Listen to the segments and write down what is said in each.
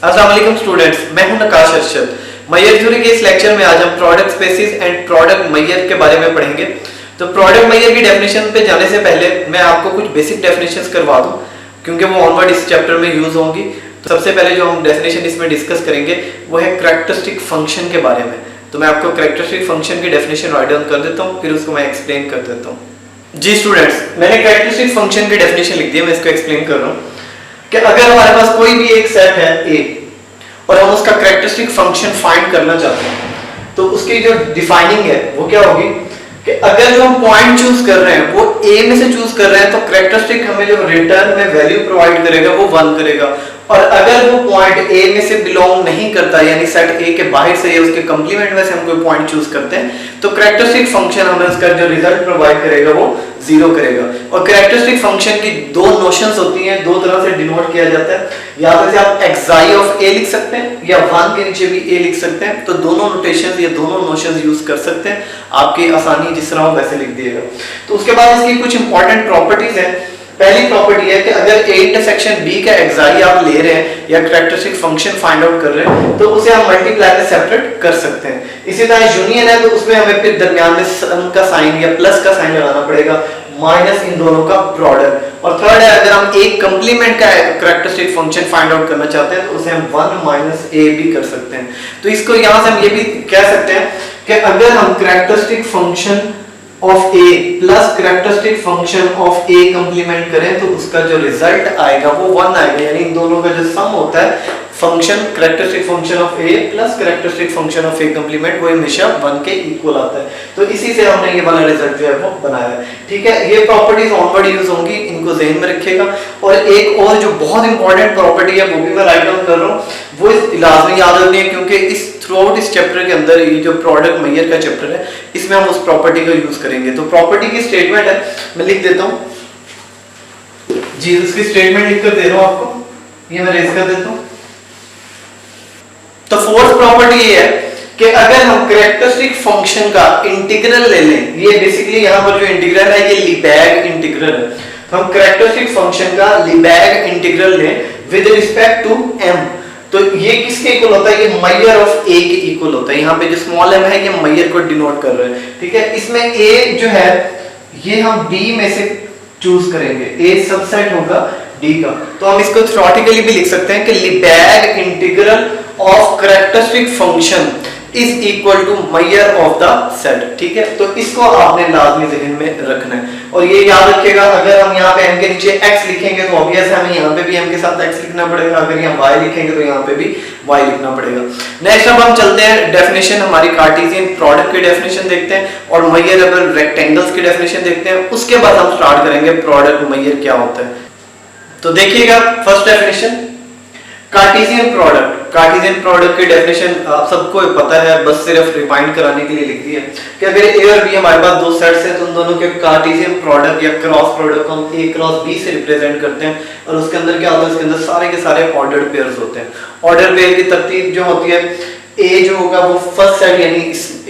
अस्सलाम वालेकुम स्टूडेंट्स, मैं हूं नकाश अरशद। मैयर थ्योरी के इस लेक्चर में आज हम product spaces and product Maihar के बारे में पढ़ेंगे। तो प्रोडक्ट मैयर की डेफिनेशन पे जाने से पहले मैं आपको कुछ बेसिक डेफिनेशंस करवा दूं, क्योंकि वो ऑनवर्ड इस चैप्टर में यूज होंगी। तो सबसे पहले जो हम डेफिनेशन इसमें डिस्कस करेंगे वो है कैरेक्टरिस्टिक फंक्शन के बारे में। तो मैं आपको कैरेक्टरिस्टिक फंक्शन की डेफिनेशन राइट डाउन कर देता हूँ, फिर उसको मैं एक्सप्लेन कर देता हूँ। जी स्टूडेंट्स, मैंने कैरेक्टरिस्टिक फंक्शन की डेफिनेशन लिख दी है, मैं इसको एक्सप्लेन कर रहा हूँ कि अगर हमारे पास कोई भी एक सेट है ए और हम उसका कैरेक्टरिस्टिक फंक्शन फाइंड करना चाहते हैं, तो उसकी जो डिफाइनिंग है वो क्या होगी कि अगर जो हम पॉइंट चूज कर रहे हैं वो ए में से चूज कर रहे हैं, तो कैरेक्टरिस्टिक हमें जो रिटर्न में वैल्यू प्रोवाइड करेगा वो 1 करेगा। और अगर वो पॉइंट ए में से बिलोंग नहीं करता, यानी सेट ए के बाहर से या उसके कंप्लीमेंट में से हम कोई पॉइंट चूज करते हैं, तो कैरेक्टरिस्टिक फंक्शन हमें उसका जो रिजल्ट प्रोवाइड करेगा वो 0 करेगा। और कैरेक्टरिस्टिक फंक्शन की दो नोशंस होती हैं, दो तरह से डिनोट किया जाता है। या तो आप एक्साई ऑफ ए लिख सकते हैं या 1 के नीचे भी ए लिख सकते हैं। तो दोनों नोटेशंस या दोनों नोशंस यूज कर सकते हैं, आपकी आसानी जिस तरह हो वैसे लिख दिएगा। तो उसके बाद इसकी कुछ इंपॉर्टेंट प्रॉपर्टीज हैं। पहली प्रॉपर्टी है कि अगर ए इंटरसेक्शन बी का एक्साई आप ले रहे हैं या कैरेक्टरिस्टिक फंक्शन फाइंड आउट कर रहे हैं, तो उसे हम मल्टीप्लाई में सेपरेट कर सकते हैं। इसी तरह यूनियन है, तो उसमें हमें फिर दरमियान में सम का साइन या प्लस का साइन लगाना पड़ेगा, माइनस इन दोनों का प्रोडक्ट। और थर्ड है, अगर हम एक कंप्लीमेंट का कैरेक्टरिस्टिक फंक्शन फाइंड आउट करना चाहते हैं, तो उसे हम 1 माइनस ए भी कर सकते हैं। तो इसको यहां से हम ये भी कह सकते हैं कि अगर हम characteristic function of A plus characteristic function of A complement करें, तो उसका जो रिजल्ट आएगा वो 1 आएगा। यानी इन दोनों का जो सम होता है, function characteristic function of A plus characteristic function of A complement, वो हमेशा 1 के इक्वल आता है। तो इसी से हमने ये वाला रिजल्ट जो है वो बनाया है। ठीक है, ये प्रॉपर्टीज ऑनवर्ड यूज होंगी, इनको ज़हन में रखिएगा। और एक और जो बहुत इंपॉर्टेंट प्रॉपर्टी है वो भी मैं राइट डाउन कर रहा हूँ, वो लाजमी याद रखनी है, क्योंकि इस थ्रू आउट इस चैप्टर के अंदर ये जो प्रोडक्ट मैयर का चैप्टर है, इसमें हम उस प्रॉपर्टी को यूज करेंगे। तो प्रॉपर्टी की स्टेटमेंट है, मैं लिख देता हूँ जी, उसकी स्टेटमेंट लिख कर दे रहा हूँ आपको, ये मैं रेज कर देता हूँ। तो फोर्थ प्रॉपर्टी ये है कि अगर हम कैरेक्टरिस्टिक फंक्शन का इंटीग्रल ले लें, ये बेसिकली यहाँ पर जो इंटीग्रल है ये लीबैग इंटीग्रल है, तो हम कैरेक्टरिस्टिक फंक्शन का लीबैग इंटीग्रल लें विद रिस्पेक्ट टू m, तो ये किसके इक्वल होता है? ये मैयर ऑफ ए के इक्वल होता है। यहाँ पे जो स्मॉल m है ये मैयर को डिनोट कर रहा है। ठीक है, इसमें a जो है ये हम d में से चूज करेंगे, a सबसेट होगा d का। तो हम इसको थ्योरेटिकली भी लिख सकते हैं कि Lebesgue integral of characteristic function is equal to measure of the set. ठीक है, तो इसको आपने लाजमी ज़हन में रखना है। और ये याद रखिएगा, अगर हम यहाँ पे m के नीचे x लिखेंगे तो ऑब्वियस है हमें यहाँ पे भी m के साथ x लिखना पड़ेगा, अगर यहाँ y लिखेंगे तो यहाँ पे भी y लिखना पड़ेगा। नेक्स्ट अब हम चलते हैं डेफिनेशन, हमारी कार्टेशियन प्रोडक्ट की डेफिनेशन देखते हैं और मैयरेबल रेक्टेंगल्स की डेफिनेशन देखते हैं। उसके बाद हम स्टार्ट करेंगे प्रोडक्ट मैयर क्या होता है। तो देखिएगा first definition, Cartesian product. Cartesian product की डेफिनेशन आप सबको पता है, बस सिर्फ रिमाइंड कराने के लिए लिख दी है कि अगर ए और बी हमारे पास दो सेट्स हैं, तो उन दोनों के कार्टेशियन प्रोडक्ट या क्रॉस प्रोडक्ट को हम ए क्रॉस बी से रिप्रेजेंट करते हैं। और उसके अंदर क्या होता है? उसके अंदर सारे के सारे ऑर्डर्ड पेयर्स होते हैं। ऑर्डर पेयर की तरतीब जो होती है, ए जो होगा वो फर्स्ट सेट यानी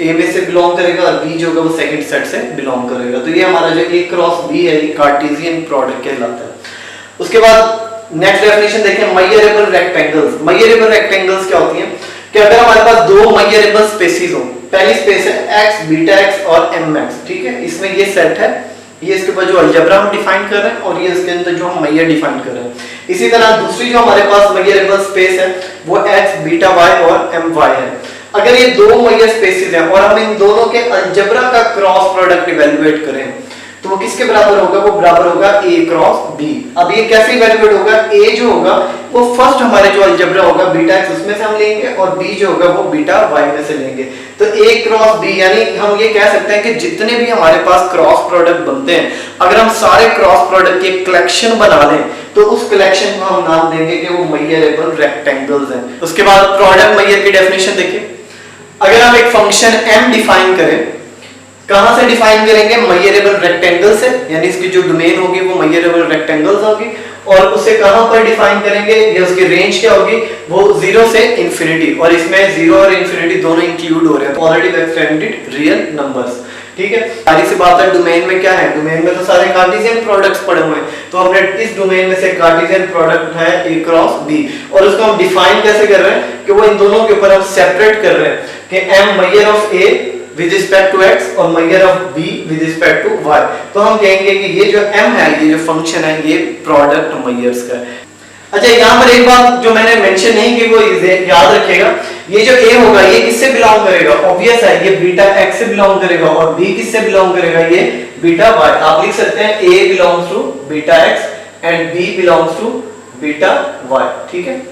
ए में से बिलोंग करेगा और बी जो होगा वो सेकंड सेट से बिलोंग करेगा। तो ये हमारा जो ए क्रॉस बी है ये कार्टेशियन प्रोडक्ट कहलाता है। उसके बाद नेक्स्ट डेफिनेशन देखें, मैयरेबल रेक्टेंगल्स। मैयरेबल रेक्टेंगल्स क्या होती हैं कि अगर हमारे पास दो मैयरेबल स्पेसिस हो, पहली स्पेस है x बीटा x और mx। ठीक है, इसमें ये सेट है, ये इसके ऊपर जो अलजेब्रा हम डिफाइन कर रहे हैं और ये इसके अंदर जो हम मैयर डिफाइन कर रहे हैं। इसी तरह दूसरी जो हमारे पास मैयरेबल स्पेस है वो x बीटा y और my है। अगर ये दो मैयर स्पेसिस हैं और हम इन दोनों के अलजेब्रा का क्रॉस प्रोडक्ट इवैल्यूएट करें, तो वो किसके बराबर होगा? वो बराबर होगा a क्रॉस b। अब ये कैसे इवैल्यूएट होगा? a जो होगा वो फर्स्ट हमारे जो अलजेब्रा होगा बीटा x उसमें से हम लेंगे और b जो होगा वो बीटा y में से लेंगे। तो a क्रॉस b, यानी हम ये कह सकते हैं कि जितने भी हमारे पास क्रॉस प्रोडक्ट बनते हैं, अगर हम सारे क्रॉस प्रोडक्ट की कलेक्शन बना लें तो उस कलेक्शन को हम नाम देंगे कि वो मैयरेबल रेक्टेंगल्स हैं। उसके बाद प्रोडक्ट मैयर की डेफिनेशन देखिए, अगर हम एक फंक्शन m डिफाइन करें, कहां से डिफाइन करेंगे? मैयरेबल रेक्टेंगल से, यानी इसकी जो डोमेन होगी वो मैयरेबल रेक्टेंगल्स होगी। और उसे कहां पर डिफाइन करेंगे, या उसकी रेंज क्या होगी, वो 0 से इंफिनिटी, और इसमें 0 और इंफिनिटी दोनों इंक्लूड हो रहे हैं, ऑलरेडी एक्सटेंडेड रियल नंबर्स। ठीक है, सारी सी बात है डोमेन में क्या है, डोमेन में तो सारे कार्टेशियन प्रोडक्ट्स पड़े हुए हैं, तो हमने इस डोमेन में से कार्टेशियन प्रोडक्ट उठाया a क्रॉस b, और उसको हम डिफाइन कैसे कर रहे हैं कि वो इन दोनों के ऊपर हम सेपरेट कर रहे हैं कि m major of a with respect to x और major of b with respect to y। तो हम कहेंगे कि ये जो m है, ये जो फंक्शन है, ये प्रोडक्ट मेजर्स का है। अच्छा, यहाँ पर एक बात जो मैंने मेंशन नहीं की वो याद रखिएगा, ये जो a होगा ये किससे बिलोंग करेगा, ऑब्वियस है ये बीटा x से बिलोंग करेगा, और b किससे बिलोंग करेगा, ये बीटा y। आप लिख सकते हैं a belongs to beta x and b belongs to beta y। ठीक है,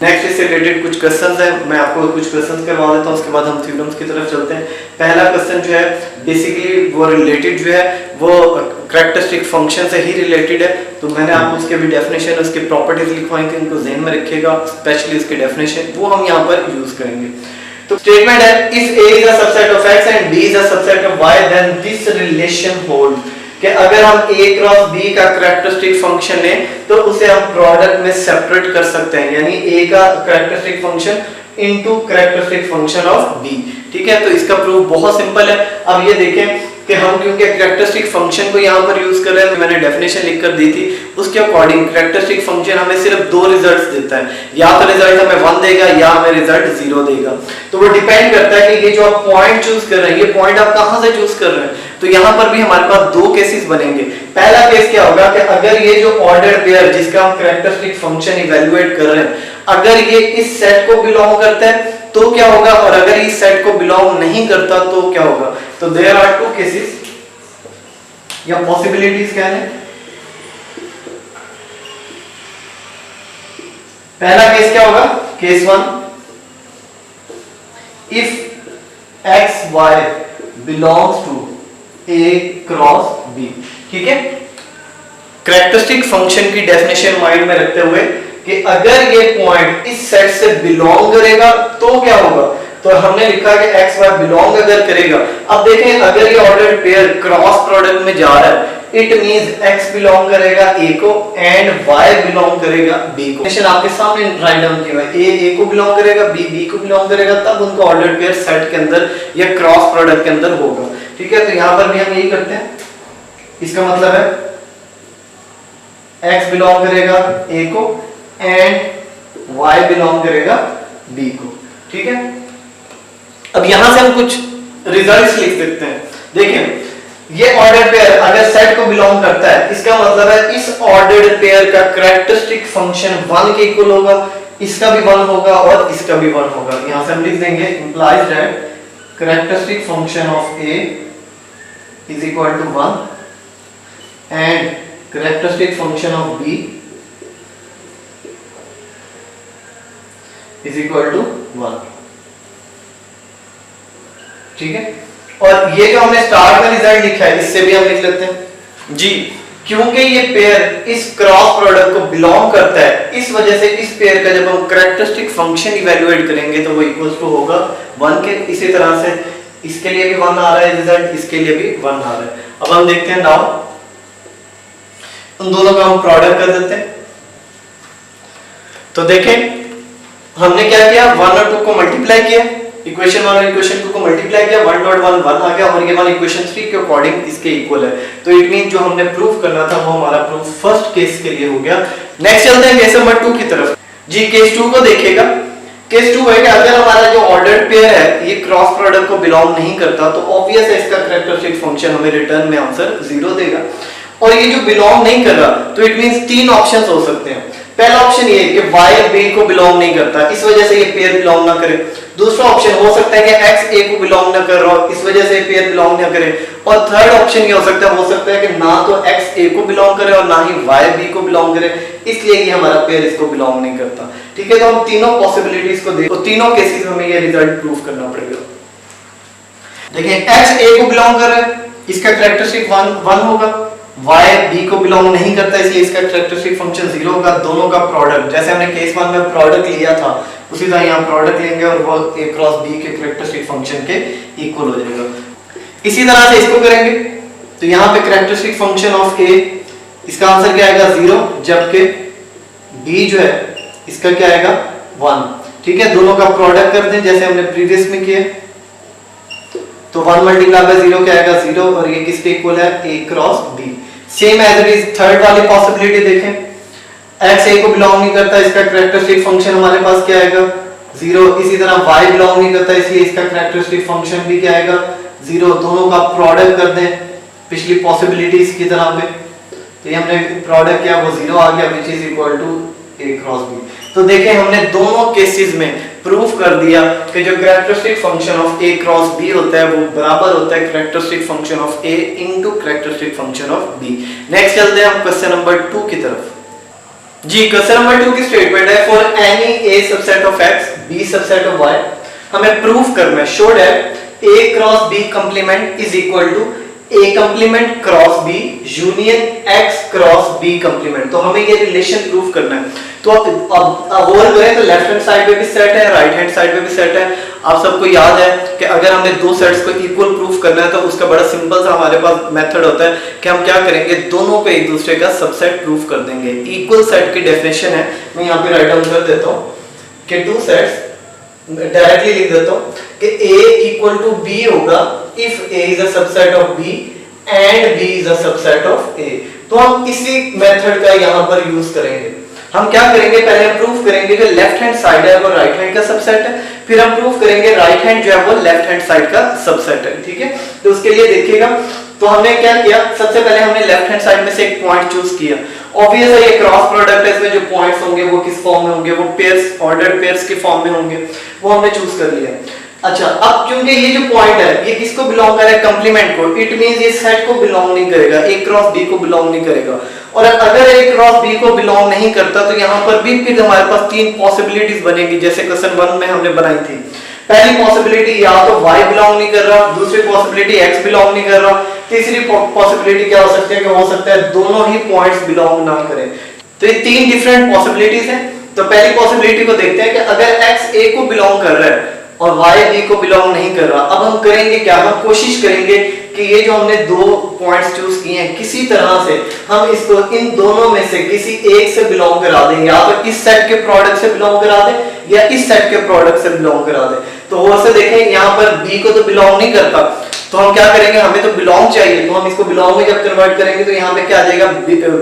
नेक्स्ट इससे रिलेटेड कुछ क्वेश्चंस हैं, मैं आपको कुछ क्वेश्चंस करवा देता हूं, उसके बाद हम थ्योरम्स की तरफ चलते हैं। पहला क्वेश्चन जो है बेसिकली वो रिलेटेड जो है वो कैरेक्टरिस्टिक फंक्शन से ही रिलेटेड है, तो मैंने आपको उसके भी डेफिनेशन, उसके प्रॉपर्टीज लिखवाई थी, उनको ध्यान में रखिएगा, स्पेशली उसके डेफिनेशन वो हम यहाँ पर यूज करेंगे। तो स्टेटमेंट है if a is a subset of x and b is a subset of y then this relation hold, कि अगर हम a क्रॉस b का कैरेक्टरिस्टिक फंक्शन लें तो उसे हम प्रोडक्ट में सेपरेट कर सकते हैं, यानी a का characteristic function into characteristic function of b। ठीक है, तो इसका प्रूफ बहुत सिंपल है। अब ये देखें कि हम क्योंकि कैरेक्टरिस्टिक फंक्शन को यहाँ पर यूज कर रहे हैं, मैंने डेफिनेशन लिखकर दी थी, उसके अकॉर्डिंग कैरेक्टरिस्टिक फंक्शन हमें सिर्फ दो रिजल्ट्स देता है, या तो रिजल्ट हमें 1 देगा या हमें रिजल्ट 0 देगा। तो वो डिपेंड करता है कि ये जो आप पॉइंट चूज कर रहे हैं, ये पॉइंट आप कहां से चूज कर रहे हैं। तो यहाँ पर भी हमारे पास दो केसेस बनेंगे। पहला केस क्या होगा कि अगर ये जो ऑर्डर पेयर जिसका हम कैरेक्टरिस्टिक फंक्शन इवैल्यूएट कर रहे हैं, अगर ये इस सेट को बिलोंग करता है तो क्या होगा, और अगर इस सेट को बिलोंग नहीं करता तो क्या होगा। तो देयर आर टू केसेस या पॉसिबिलिटीज क्या है। पहला केस क्या होगा, case 1, if X Y belongs to a cross b। ठीक है, कैरेक्टरिस्टिक फंक्शन की डेफिनेशन माइंड में रखते हुए कि अगर ये पॉइंट इस सेट से बिलोंग करेगा तो क्या होगा, तो हमने लिखा कि एक्स वाई बिलोंग अगर करेगा। अब देखें अगर ये ऑर्डर पेयर क्रॉस प्रोडक्ट में जा रहा है, इट मींस एक्स बिलोंग करेगा a को एंड वाई बिलोंग करेगा b को। क्वेश्चन आपके सामने राइट डाउन किया है, a को बिलोंग करेगा, b को बिलोंग करेगा, तब उनका ऑर्डर पेयर सेट के अंदर या क्रॉस प्रोडक्ट के अंदर होगा। ठीक है, तो यहां पर भी हम यही करते हैं, इसका मतलब है x बिलोंग करेगा a को एंड y बिलोंग करेगा b को। ठीक है, अब यहां से हम कुछ रिजल्ट्स लिख सकते हैं। देखें ये ऑर्डर पेयर अगर सेट को बिलोंग करता है, इसका मतलब है इस ऑर्डर्ड पेयर का कैरेक्टरिस्टिक फंक्शन 1 के इक्वल होगा, इसका भी 1 होगा और इसका भी 1 होगा। यहां से हम लिख देंगे implies that characteristic function of a is equal to 1 and characteristic function of b is equal to 1। ठीक है, और ये जो हमने स्टार्ट में रिजल्ट लिखा है इससे भी हम लिख लेते हैं जी, क्योंकि ये पेयर इस क्रॉस प्रोडक्ट को बिलोंग करता है, इस वजह से इस पेयर का जब हम कैरेक्टरिस्टिक फंक्शन इवैल्यूएट करेंगे तो वो इक्वल्स टू होगा 1 के। इसी तरह से इसके लिए भी 1 आ रहा है रिजल्ट, इसके लिए भी 1 आ रहा है। अब हम देखते हैं नाउ उन दोनों का हम प्रोडक्ट कर देते हैं। तो देखें हमने क्या किया, 1 और 2 को मल्टीप्लाई किया, इक्वेशन 1 और इक्वेशन 2 को मल्टीप्लाई किया, 1 डॉट 1 1 आ गया और ये 1 इक्वेशन 3 के अकॉर्डिंग इसके इक्वल है। तो इट मीन जो हमने प्रूफ करना था वो हमारा प्रूफ फर्स्ट केस के लिए हो गया। नेक्स्ट चलते हैं केस नंबर 2 की तरफ जी। केस 2 को देखिएगा, केस 2 है कि अगर हमारा जो ऑर्डर्ड पेयर है ये क्रॉस प्रोडक्ट को बिलोंग नहीं करता तो ऑब्वियस है इसका कैरेक्टरिस्टिक फंक्शन हमें रिटर्न में आंसर 0 देगा। और ये जो बिलोंग नहीं कर रहा तो इट मींस 3 ऑप्शंस हो सकते हैं। पहला ऑप्शन ये कि y b को बिलोंग नहीं करता, इस वजह से ये पेयर बिलोंग ना करे। दूसरा ऑप्शन हो सकता है कि x a को बिलोंग ना कर रहा हो, इस वजह से ये पेयर बिलोंग ना करे। और थर्ड ऑप्शन ये हो सकता है कि ना तो x a को बिलोंग करे और ना ही y b को बिलोंग करे, इसलिए ये हमारा पेयर इसको बिलोंग नहीं करता। ठीक है, तो हम तीनों पॉसिबिलिटीज को देखो, तीनों केसेस में हमें ये रिजल्ट प्रूफ करना पड़ेगा। देखिए x a को बिलोंग कर रहा है, इसका कैरेक्टरिस्टिक 1 होगा, y b को बिलोंग नहीं करता इसलिए इसका कैरेक्टरिस्टिक फंक्शन 0 होगा। दोनों का प्रोडक्ट, जैसे हमने केस 1 में प्रोडक्ट लिया था उसी तरह यहाँ प्रोडक्ट लेंगे और वो a क्रॉस b के कैरेक्टरिस्टिक फंक्शन के इक्वल हो जाएगा। इसी तरह से इसको करेंगे तो यहाँ पे कैरेक्टरिस्टिक फंक्शन ऑफ a इसका आंसर क्या आएगा 0, जबकि b जो है इसका क्या आएगा 1। ठीक है, दोनों का प्रोडक्ट कर दें जैसे हमने प्रीवियस में किया, तो 1 मल्टीप्लाई बाय 0 क्या आएगा 0, और ये किसके इक्वल है a cross b। Same as it is third वाली पॉसिबिलिटी देखें, x a को बिलोंग नहीं करता, इसका कैरेक्टरिस्टिक फंक्शन हमारे पास क्या आएगा 0। इसी तरह y बिलोंग नहीं करता, इसलिए इसका कैरेक्टरिस्टिक फंक्शन भी क्या आएगा 0। दोनों का प्रोडक्ट कर दें पिछली पॉसिबिलिटीज की तरह पे, तो ये हमने प्रोडक्ट किया वो 0 आ गया, which is equal to a cross b। तो देखें हमने दोनों केसेस में प्रूफ कर दिया कि जो characteristic function of a cross b होता है वो बराबर होता है characteristic function of a into characteristic function of b। Next चलते हैं हम क्वेश्चन नंबर 2 की तरफ। जी, क्वेश्चन नंबर 2 की स्टेटमेंट है for any a subset of x b subset of y, हमें प्रूफ करना है, शोड है a cross b complement is equal to a complement cross b union x cross b complement. तो हमें ये relation proof करना है। तो अब और करें तो लेफ्ट हैंड साइड पे भी सेट है, राइट हैंड साइड पे भी सेट है। आप सबको याद है कि अगर हमने दो सेट्स को इक्वल प्रूफ करना है तो उसका बड़ा सिंपल सा हमारे पास मेथड होता है कि हम क्या करेंगे, दोनों को एक दूसरे का सबसेट प्रूफ कर देंगे। इक्वल सेट की डेफिनेशन है, मैं यहाँ पे राइट डाउन कर देता हूँ कि टू सेट्स, डायरेक्टली लिख देता हूँ कि a इक्वल टू b होगा if a is a subset of b and b is a subset of a। तो हम इसी मेथड का यहाँ पर यूज करेंगे। हम क्या करेंगे, पहले हम प्रूफ करेंगे कि लेफ्ट हैंड साइड है वो राइट हैंड का सबसेट है, फिर हम प्रूफ करेंगे राइट हैंड जो है वो लेफ्ट हैंड साइड का सबसेट है। ठीक है, तो उसके लिए देखिएगा, तो हमने क्या किया, सबसे पहले हमने लेफ्ट हैंड साइड में से एक पॉइंट चूज किया। ऑब्वियस है ये क्रॉस प्रोडक्ट है, इसमें जो पॉइंट्स होंगे वो किस फॉर्म में होंगे, वो पेयर्स, ऑर्डर्ड पेयर्स के फॉर्म में होंगे, वो हमने चूज कर लिया। अच्छा, अब क्योंकि ये जो पॉइंट है ये किसको बिलोंग करे, कंप्लीमेंट को, इट मींस ये सेट को बिलोंग नहीं करेगा, a क्रॉस b को बिलोंग नहीं करेगा। और अगर a क्रॉस b को बिलोंग नहीं करता तो यहाँ पर भी फिर हमारे पास तीन पॉसिबिलिटीज बनेगी जैसे क्वेश्चन 1 में हमने बनाई थी। पहली पॉसिबिलिटी या तो y बिलोंग नहीं कर रहा, दूसरी पॉसिबिलिटी x बिलोंग नहीं कर रहा, तीसरी पॉसिबिलिटी क्या हो सकती है कि हो सकता है दोनों ही पॉइंट्स बिलोंग ना करें। तो ये तीन डिफरेंट पॉसिबिलिटीज हैं। तो पहली पॉसिबिलिटी को देखते हैं कि अगर x a को बिलोंग कर रहा है और y b को बिलोंग नहीं कर रहा। अब हम करेंगे क्या, हम कोशिश करेंगे कि ये जो हमने दो पॉइंट्स चूज किए हैं किसी तरह से हम इसको इन दोनों में से किसी एक से बिलोंग करा दें, या तो इस सेट के प्रोडक्ट से बिलोंग करा दें या इस सेट के प्रोडक्ट से बिलोंग करा दें। तो और से देखें यहाँ पर b को तो बिलोंग नहीं करता, तो हम क्या करेंगे, हमें तो बिलोंग चाहिए, तो हम इसको बिलोंग में जब कन्वर्ट करेंगे तो यहाँ पे क्या आ जाएगा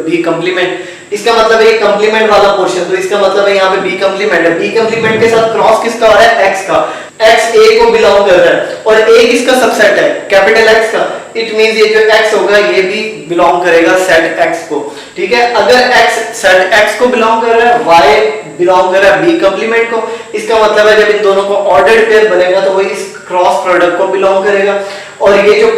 b कंप्लीमेंट। इसका मतलब है कंप्लीमेंट वाला पोर्शन, तो इसका मतलब है यहाँ पे b कंप्लीमेंट है। b कंप्लीमेंट के साथ क्रॉस किसका हो रहा है, x का, x a को बिलोंग कर रहा है और a किसका सबसेट है, कैपिटल X का। इट मींस ये जो x होगा ये भी बिलोंग करेगा सेट x को। ठीक है, अगर x सेट x को बिलोंग कर रहा है, y बिलोंग कर रहा है b कंप्लीमेंट को, इसका मतलब है जब इन दोनों को ऑर्डर्ड पेयर बनेगा तो वो इस क्रॉस प्रोडक्ट को बिलोंग करेगा। और ये जो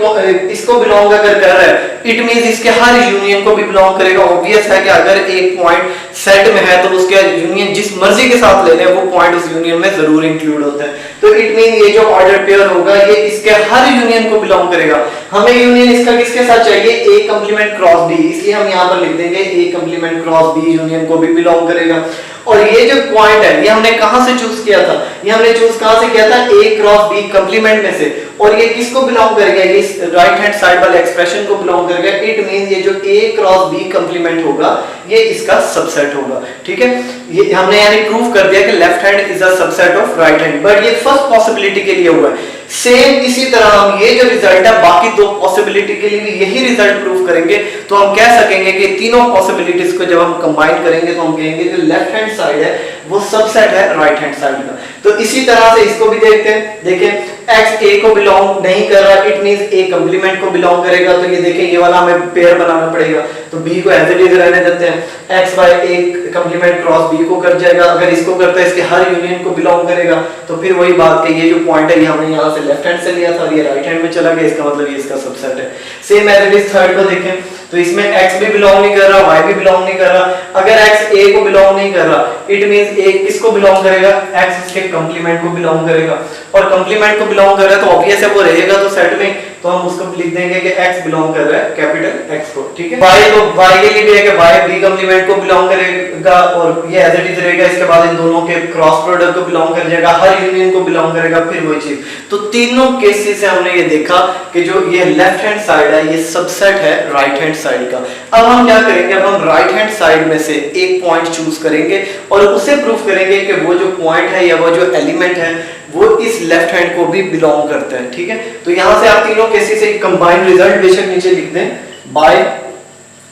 इसको बिलोंग अगर कर रहा है इट मींस इसके हर यूनियन को भी बिलोंग करेगा। ऑब्वियस है कि अगर एक पॉइंट सेट में है तो उसके यूनियन जिस मर्जी के साथ ले लें वो पॉइंट उस यूनियन में जरूर इंक्लूड होता है। तो इट मीन ये जो ऑर्डर पेयर होगा ये इसके हर यूनियन को बिलोंग करेगा। हमें यूनियन इसका किसके साथ चाहिए, a कंप्लीमेंट क्रॉस b, इसलिए हम यहाँ पर लिख देंगे a complement cross b union को भी बिलोंग करेगा। और ये जो पॉइंट है ये हमने कहां से चूज किया था, ये हमने चूज कहां से किया था, a क्रॉस b कंप्लीमेंट में से। और ये किसको बिलोंग करेगा, ये इस राइट हैंड साइड वाले एक्सप्रेशन को बिलोंग करेगा। इट मींस ये जो a क्रॉस b कंप्लीमेंट होगा ये इसका सबसेट होगा। ठीक है, ये हमने यानी प्रूव कर दिया कि left hand is a subset of right hand. But ये फर्स्ट पॉसिबिलिटी के लिए हुआ है। सेम इसी तरह हम ये जो रिजल्ट है बाकी दो पॉसिबिलिटी के लिए भी यही रिजल्ट प्रूव करेंगे। तो हम कह सकेंगे कि तीनों पॉसिबिलिटीज को जब हम कंबाइन करेंगे तो हम कहेंगे कि लेफ्ट हैंड साइड है वो सबसेट है राइट हैंड साइड का। तो इसी तरह से इसको भी देखते हैं। देखिए x a को बिलोंग नहीं कर रहा, इट मींस a कंप्लीमेंट को बिलोंग करेगा। तो ये देखिए ये वाला हमें पेयर बनाना पड़ेगा, तो b को एज इट इज रहने देते हैं। x y a complement cross b को कर जाएगा, अगर इसको करता है इसके हर यूनियन को बिलोंग करेगा। तो फिर वही बात कि ये जो पॉइंट है ये हमने यहाँ से लेफ्ट हैंड से लिया था और ये राइट हैंड में चला गया, इसका मतलब ये इसका सबसेट है। Same as it is third को देखें, तो इसमें x भी बिलोंग नहीं कर रहा, y भी बिलोंग नहीं कर रहा। अगर x a को बिलोंग नहीं कर रहा इट मींस a किसको बिलोंग करेगा, x इसके कंप्लीमेंट को बिलोंग करेगा। और कंप्लीमेंट को बिलोंग कर रहा है तो ऑब्वियस है वो रहेगा तो सेट में, तो हम उसको लिख देंगे कि x बिलोंग कर रहा है कैपिटल X को, ठीक है। y तो y के लिए भी है कि y b कंप्लीमेंट को बिलोंग करेगा और ये एज इट इज रहेगा, इसके बाद इन दोनों के क्रॉस प्रोडक्ट को बिलोंग कर जाएगा, हर यूनियन को बिलोंग करेगा, फिर वही चीज। तो तीनों केसेस से हमने ये देखा कि जो ये लेफ्ट हैंड साइड है ये सबसेट है राइट हैंड साइड का। अब हम क्या करेंगे, अब हम राइट हैंड साइड में से एक पॉइंट चूज करेंगे और उसे प्रूफ करेंगे कि वो जो पॉइंट है या वो जो एलिमेंट है वो इस लेफ्ट हैंड को भी बिलोंग करता है, ठीक है। तो यहां से आप तीनों केसेस से कंबाइंड रिजल्ट बेशक नीचे लिख दें, by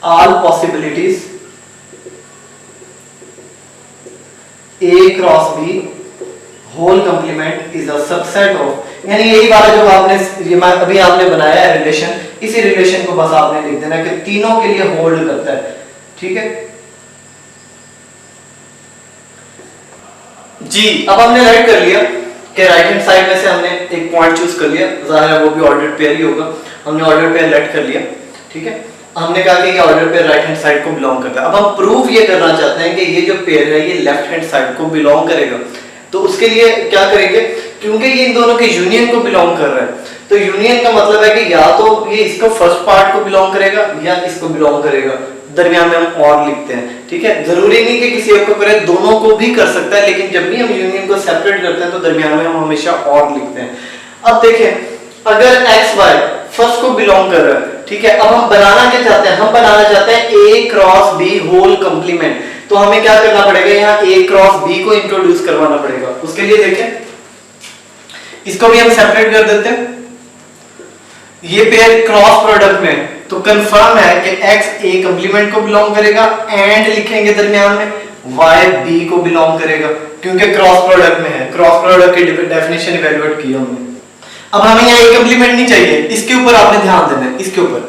all possibilities A cross B whole complement is a subset of, यानी यही वाला जो आपने ये अभी आपने बनाया है रिलेशन, इसी रिलेशन को बस आपने लिख देना कि तीनों के लिए होल्ड करता है, ठीक है जी। अब हमने राइट कर लिया कि राइट हैंड साइड में से हमने एक पॉइंट चूज कर लिया, जाहिर है वो भी ऑर्डर्ड पेयर ही होगा, हमने ऑर्डर्ड पेयर लेट कर लिया, ठीक है। हमने कहा कि ये order pair right hand side को बिलोंग करता है। अब हम प्रूफ ये करना चाहते हैं कि ये जो पेयर है ये लेफ्ट हैंड साइड को बिलोंग करेगा। तो उसके लिए क्या करेंगे, क्योंकि ये इन दोनों के यूनियन को बिलोंग कर रहा है, तो यूनियन का मतलब है कि या तो ये इसको फर्स्ट पार्ट को बिलोंग करेगा या इसको बिलोंग करेगा, दरमियान में हम और लिखते हैं, ठीक है। जरूरी नहीं कि किसी एक को करे, दोनों को भी कर सकता है, लेकिन जब भी हम यूनियन को सेपरेट करते हैं तो दरमियान में हम हमेशा और लिखते हैं। अब देखें अगर एक्स वाई फर्स्ट को बिलोंग कर रहा है, ठीक है। अब हम बनाना क्या चाहते हैं, हम बनाना चाहते हैं A cross B whole complement. तो हमें क्या करना पड़ेगा, यहाँ A क्रॉस B को इंट्रोड्यूस करवाना पड़ेगा। उसके लिए देखें इसको भी हम सेपरेट कर देते हैं, ये पेयर क्रॉस प्रोडक्ट में तो कंफर्म है कि X A कंप्लीमेंट को बिलोंग करेगा, एंड लिखेंगे दरमियान में Y B को बिलोंग करेगा, क्योंकि क्रॉस प्रोडक्ट में है, क्रॉस प्रोडक्ट की डेफिनेशन इवैल्यूएट की हमने। अब हमें यहाँ A कंप्लीमेंट नहीं चाहिए, इसके ऊपर आपने ध्यान देना है, इसके ऊपर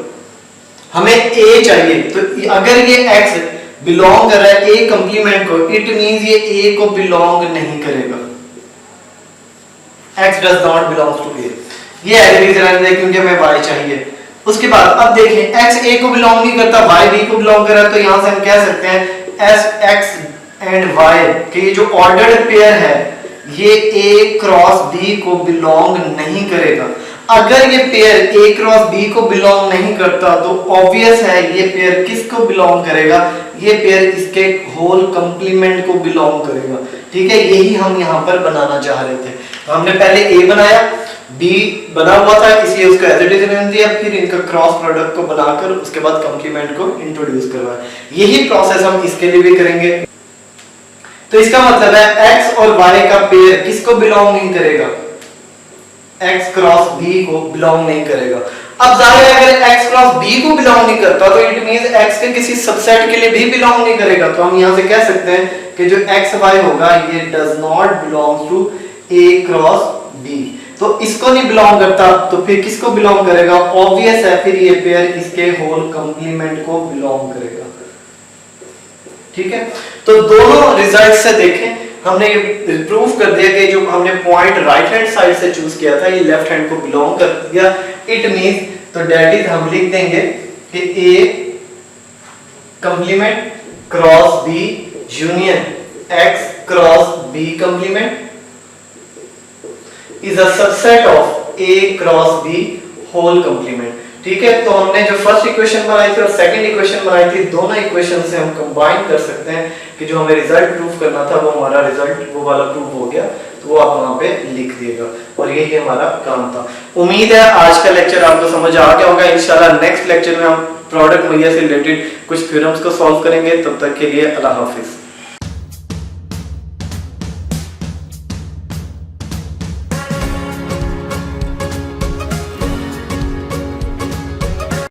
हमें A चाहिए। तो अगर ये X बिलोंग कर रहा है A कंप्लीमेंट को, इट मींस ये A को बिलोंग नहीं करेगा, X does not belong to A। ये एग्री रहने क्योंकि हमें Y चाहिए। उसके बाद अब देखें X A को बिलोंग नहीं करता, Y B को बिलोंग कर रहा है, तो यहां से हम कह सकते हैं S X एंड Y के ये जो ऑर्डर्ड पेयर है ये A क्रॉस B को बिलोंग नहीं करेगा। अगर ये पेयर A क्रॉस B को बिलोंग नहीं करता तो ऑब्वियस है ये पेयर किसको बिलोंग करेगा, ये पेयर इसके होल कंप्लीमेंट को बिलोंग करेगा, ठीक है। यही हम यहाँ पर बनाना चाह रहे थे। तो हमने पहले A बनाया, B बना हुआ था इसलिए उसको एज इट इज रहने दिया, फिर इनका क्रॉस प्रोडक्ट को बनाकर उसके बाद कंप्लीमेंट को इंट्रोड्यूस करवाया। यही प्रोसेस हम इसके लिए भी करेंगे। तो इसका मतलब है X और Y का पेयर किसको बिलोंग नहीं करेगा, X क्रॉस B को बिलोंग नहीं करेगा। अब जाहिर है अगर X क्रॉस B को बिलोंग नहीं करता तो इट मींस X के किसी सबसेट के लिए भी बिलोंग नहीं करेगा। तो हम यहां से कह सकते हैं कि जो XY होगा ये does not belong to A cross B। तो इसको नहीं बिलोंग करता तो फिर किसको बिलोंग करेगा, ऑब्वियस है फिर ये पेयर इसके होल कंप्लीमेंट को बिलोंग करेगा, ठीक है। तो दोनों रिजल्ट से देखें हमने ये प्रूफ कर दिया कि जो हमने पॉइंट राइट हैंड साइड से चूज किया था ये लेफ्ट हैंड को बिलोंग कर दिया। इट मींस तो दैट इज हम लिख देंगे कि A complement cross B union X cross B complement is a subset of A cross B whole complement, ठीक है। तो हमने जो फर्स्ट इक्वेशन बनाई थी और सेकंड इक्वेशन बनाई थी, दोनों इक्वेशन से हम कंबाइन कर सकते हैं कि जो हमें रिजल्ट प्रूफ करना था वो हमारा रिजल्ट वो वाला प्रूफ हो गया। तो वो आप वहां पे लिख दिएगा और यही हमारा काम था। उम्मीद है आज का लेक्चर आपको समझ आ गया होगा। इंशाल्लाह नेक्स्ट लेक्चर में हम प्रोडक्ट मैया से रिलेटेड कुछ थ्योरम्स को सॉल्व करेंगे। तब तक के लिए अल्लाह हाफिज।